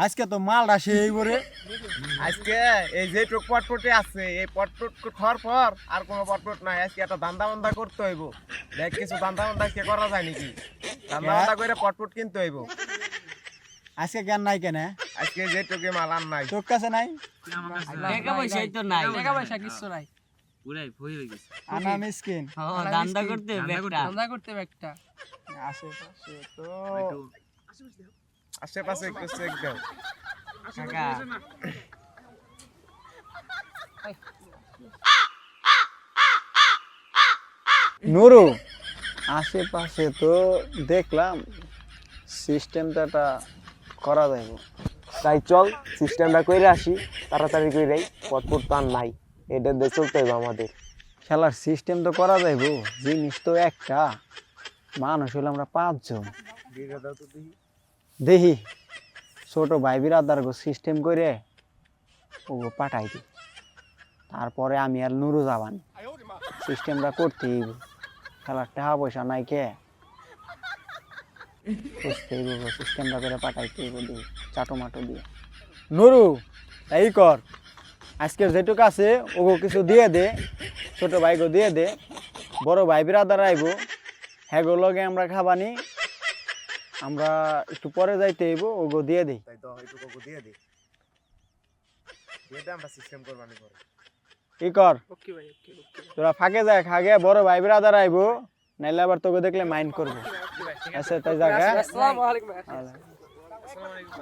আজকে তো মালটা সেই করে আজকে এই যে টুক পটপটে আছে এই পটপট খাওয়ার পর আর কোনো পটপট নাই। আজকে একটা ধান্দা বান্দা করতে হইব। দেখ কিছু ধান্দা বান্দা আজকে করা যায় নাকি? ধান্দা বান্দা করে পটপট কিনতে হইব। আজকে জ্ঞান নাই কেন? আজকে যে টুকে মাল আর নাই। তোর কাছে নাই? টাকা পয়সাই তো নাই। টাকা পয়সা কিছু নাই। পুরাই ভই হয়ে গেছে। আনা মিসকিন। দান্দা করতে ধান্দা করতে একটা আশেপাশে তো আশেপাশে একটু চেক দাও। টাকা নুরু, আশেপাশে তো দেখলাম সিস্টেমটা করা যাইব। তাই চল সিস্টেমটা কইরে আসি তাড়াতাড়ি কইরাই। পটপট তো আর নাই, এটা দিয়ে চলতে হইব আমাদের। খেলার সিস্টেম তো করা যাইব, জিনিস তো একটা, মানুষ হলো আমরা 5 জন। দেখি ছোট ভাই বিরাদার গো সিস্টেম করে ও পাঠাই দি, তারপরে আমি আর নুরু যাবান সিস্টেমটা করতে হইব। খেলার টাকা পয়সা নাই কে বুঝতে হইব, সিস্টেমটা করে পাঠাইতে হইব। দি চাটো মাটো দিয়ে নুরু এই কর, আজকের যেটুকু আছে ওগো কিছু দিয়ে দে, ছোট ভাইগো দিয়ে দে, বড় ভাই বিরাদার আইব হ্যাগো লগে আমরা খাবানি, আমরা একটু পরে যাইতে হইব, ওগো দিয়ে দেই। তাই তো একটু কোকো দিয়ে দে, দিয়ে দে আমরা সিস্টেম করবানি পরে। কি কর ওকে ভাই ওকে ওকে তোরা ফাঁকে যায় খাগে, বড় ভাই বিরাদার আইব, নাইলে আবার তোকে দেখলে মাইন্ড করবো। আচ্ছা তাই জায়গা আসসালামু আলাইকুম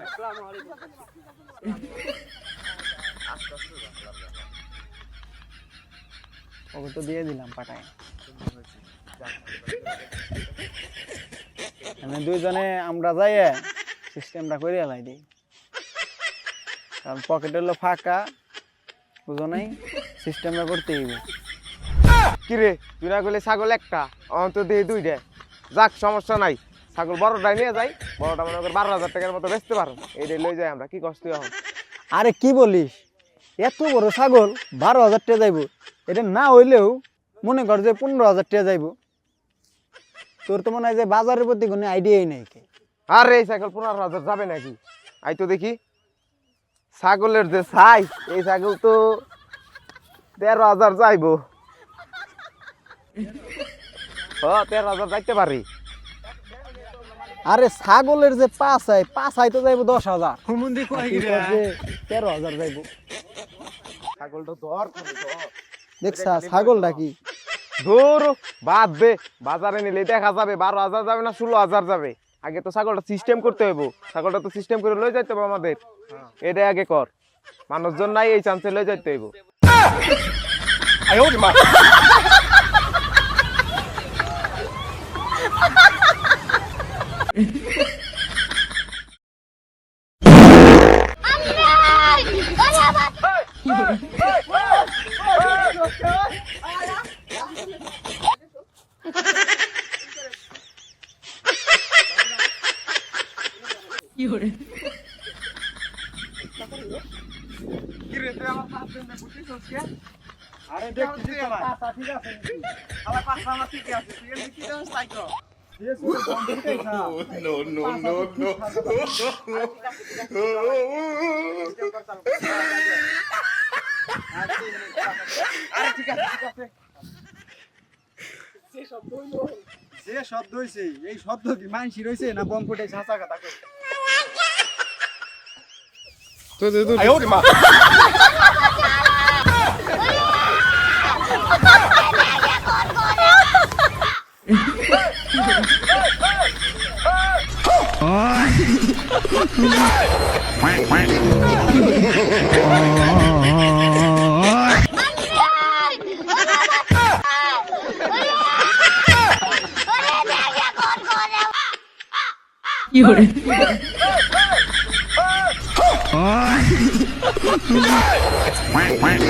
আসসালামু আলাইকুম ওকে তো দিয়ে দিলাম পাঠায়। আমি দুইজনে আমরা যাই সিস্টেমটা করে এলাই দিই, কারণ পকেট হলো ফাঁকা, বুঝো নাই, সিস্টেমটা করতে হইব। কিরে তুই না করলে ছাগল একটা, অন্ত দিয়ে 2টা, যাক সমস্যা নাই। ছাগল বড়টাই নিয়ে যাই, বড়টা মনে কর 12,000 টাকার মতো বেচতে পারো, এইটাই লই যাই আমরা। কি কষ্ট এখন? আরে কি বলিস, এত বড় ছাগল 12,000 টাকা যাইব, এটা না হইলেও মনে কর যে 15,000 টাকা যাইব। তোর তো মনে হয় যে বাজারের প্রতি কোনো আইডিয়াই নেই। আরে এই ছাগল 15,000 যাবে নাকি? আই তো দেখি ছাগলের যে সাইজ, এই ছাগল তো 13,000 যাইব। 13,000 যাইতে পারি। আরে ছাগলের যে পাঁচাই তো যাইব 10,000, 13,000 যাইব। ছাগলটা ধর দেখছা ছাগলটা কি ধর, বাদ দে, বাজারে নিলে দেখা যাবে 12,000 যাবে না 16,000 যাবে। আগে তো ছাগলটা সিস্টেম করতে হইব, ছাগলটা তো সিস্টেম করে লই যাইতে হবে আমাদের, এটাই আগে কর। মানুষজন নাই, এই চান্সে লই যাইতে হইব। কি হরে আরে দেখছিস তো ভাই পাঁচা ঠিক আছে নাকি? আমার পাঁচটা আমার ঠিক আছে, তুই এমনি কি জানিস তাই তো? নো নো নো নো আরে ঠিক আছে ঠিক আছে। যে শব্দ হইছে, এই শব্দ কি মানসি রইছে না বম ফুটে ছাঁচা কথা কই? কি হরে Quack, quack.